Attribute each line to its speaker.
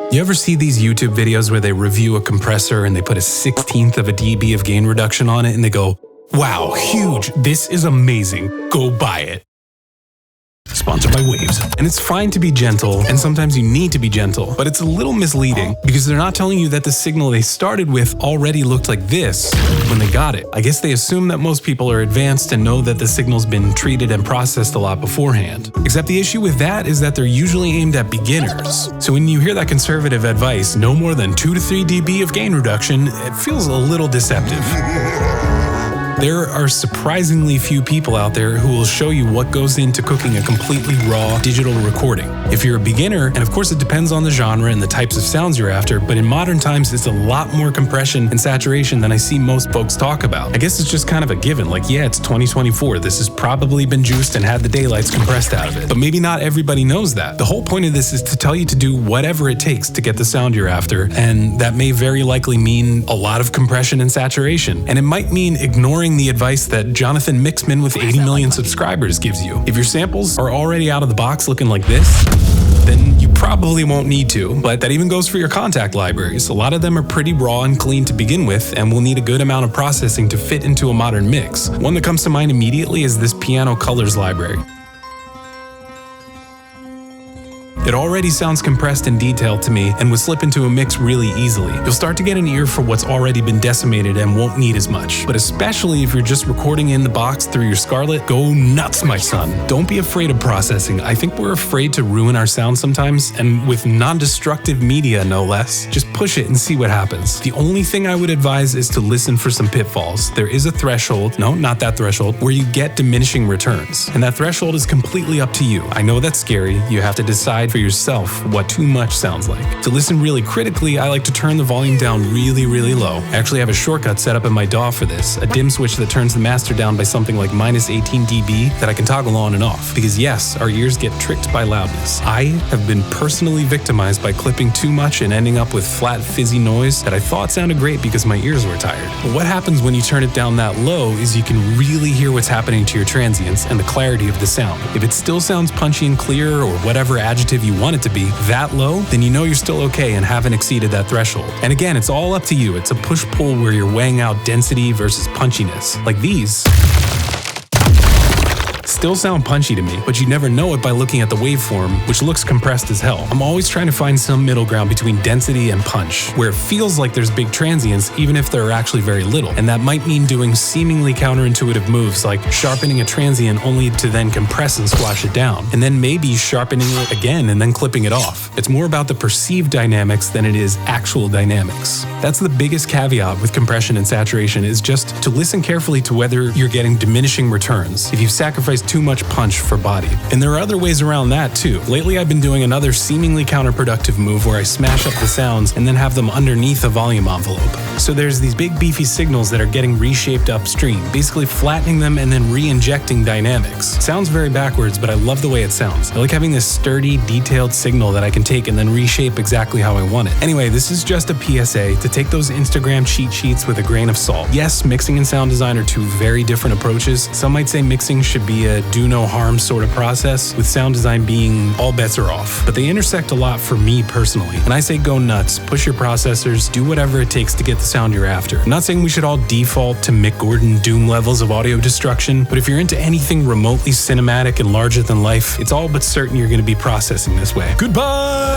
Speaker 1: You ever see these YouTube videos where they review a compressor and they put a 1/16 of a dB of gain reduction on it and they go, "Wow, huge, this is amazing, go buy it." Sponsored by Waves. And it's fine to be gentle, and sometimes you need to be gentle, but it's a little misleading because they're not telling you that the signal they started with already looked like this when they got it. I guess they assume that most people are advanced and know that the signal's been treated and processed a lot beforehand. Except the issue with that is that they're usually aimed at beginners. So when you hear that conservative advice, no more than 2 to 3 dB of gain reduction, it feels a little deceptive. There are surprisingly few people out there who will show you what goes into cooking a completely raw digital recording. If you're a beginner, and of course it depends on the genre and the types of sounds you're after, but in modern times it's a lot more compression and saturation than I see most folks talk about. I guess it's just kind of a given, like yeah, it's 2024, this has probably been juiced and had the daylights compressed out of it. But maybe not everybody knows that. The whole point of this is to tell you to do whatever it takes to get the sound you're after, and that may very likely mean a lot of compression and saturation. And it might mean ignoring the advice that Jonathan Mixman with 80 million subscribers gives you. If your samples are already out of the box looking like this, then you probably won't need to, but that even goes for your contact libraries. A lot of them are pretty raw and clean to begin with and will need a good amount of processing to fit into a modern mix. One that comes to mind immediately is this Piano Colors library. It already sounds compressed and detailed to me and would slip into a mix really easily. You'll start to get an ear for what's already been decimated and won't need as much. But especially if you're just recording in the box through your Scarlett, go nuts, my son. Don't be afraid of processing. I think we're afraid to ruin our sound sometimes, and with non-destructive media, no less. Just push it and see what happens. The only thing I would advise is to listen for some pitfalls. There is a threshold, no, not that threshold, where you get diminishing returns. And that threshold is completely up to you. I know that's scary. You have to decide for yourself what too much sounds like. To listen really critically, I like to turn the volume down really, really low. I actually have a shortcut set up in my DAW for this, a dim switch that turns the master down by something like -18 dB that I can toggle on and off. Because yes, our ears get tricked by loudness. I have been personally victimized by clipping too much and ending up with flat, fizzy noise that I thought sounded great because my ears were tired. But what happens when you turn it down that low is you can really hear what's happening to your transients and the clarity of the sound. If it still sounds punchy and clear, or whatever adjective you want it to be, that low, then you know you're still okay and haven't exceeded that threshold. And again, it's all up to you. It's a push-pull where you're weighing out density versus punchiness. Like these still sound punchy to me, but you never know it by looking at the waveform, which looks compressed as hell. I'm always trying to find some middle ground between density and punch, where it feels like there's big transients even if there are actually very little. And that might mean doing seemingly counterintuitive moves like sharpening a transient only to then compress and squash it down, and then maybe sharpening it again and then clipping it off. It's more about the perceived dynamics than it is actual dynamics. That's the biggest caveat with compression and saturation, is just to listen carefully to whether you're getting diminishing returns if you've sacrificed too much punch for body. And there are other ways around that too. Lately I've been doing another seemingly counterproductive move where I smash up the sounds and then have them underneath a volume envelope. So there's these big beefy signals that are getting reshaped upstream, basically flattening them and then re-injecting dynamics. Sounds very backwards, but I love the way it sounds. I like having this sturdy, detailed signal that I can take and then reshape exactly how I want it. Anyway, this is just a PSA to take those Instagram cheat sheets with a grain of salt. Yes, mixing and sound design are two very different approaches. Some might say mixing should be a do no harm sort of process, with sound design being all bets are off. But they intersect a lot for me personally. And I say go nuts, push your processors, do whatever it takes to get the sound you're after. I'm not saying we should all default to Mick Gordon Doom levels of audio destruction, but if you're into anything remotely cinematic and larger than life, it's all but certain you're going to be processing this way. Goodbye!